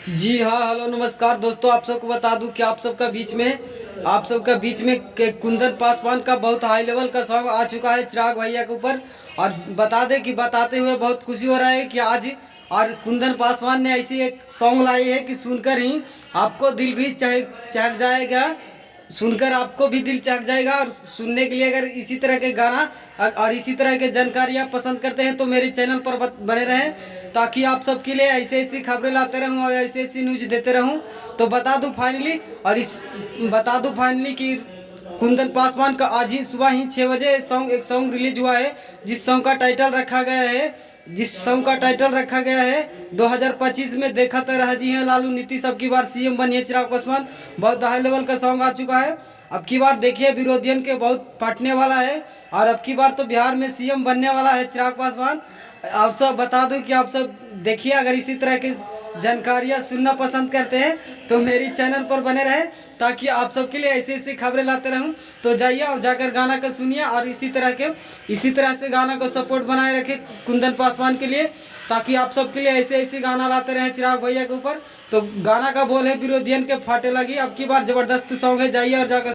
जी हाँ, हेलो नमस्कार दोस्तों। आप सबको बता दूं कि आप सबका बीच में कुंदन पासवान का बहुत हाई लेवल का सॉन्ग आ चुका है चिराग भैया के ऊपर। और बता दें कि बताते हुए बहुत खुशी हो रहा है कि आज और कुंदन पासवान ने ऐसी एक सॉन्ग लाई है कि सुनकर ही आपको दिल भी चहक जाएगा। सुनकर आपको भी दिल चहक जाएगा। और सुनने के लिए अगर इसी तरह के गाना और इसी तरह के जानकारियाँ पसंद करते हैं तो मेरे चैनल पर बने रहें, ताकि आप सबके लिए ऐसे ऐसी खबरें लाते रहूं और ऐसी ऐसी न्यूज देते रहूं। तो बता दूं फाइनली कि कुंदन पासवान का आज ही सुबह ही 6 बजे एक सॉन्ग रिलीज हुआ है, जिस सॉन्ग का टाइटल रखा गया है 2025 में देखा तो रह जी हैं लालू नीतीश अब की बार सीएम बनिए चिराग पासवान। बहुत हाई लेवल का सॉन्ग आ चुका है। अब की बार देखिए विरोधियन के बहुत फटने वाला है और अब की बार तो बिहार में सीएम बनने वाला है चिराग पासवान। आप सब बता दूं कि आप सब देखिए, अगर इसी तरह की जानकारियाँ सुनना पसंद करते हैं तो मेरी चैनल पर बने रहें, ताकि आप सबके लिए ऐसी ऐसी खबरें लाते रहूं। तो जाइए और जाकर गाना को सुनिए और इसी तरह से गाना को सपोर्ट बनाए रखें कुंदन पासवान के लिए, ताकि आप सबके लिए ऐसे ऐसे गाना लाते रहें चिराग भैया के ऊपर। तो गाना का बोल है विरोधियन के फाटे लगी, अब की बार जबरदस्त सॉन्ग है, जाइए और जाकर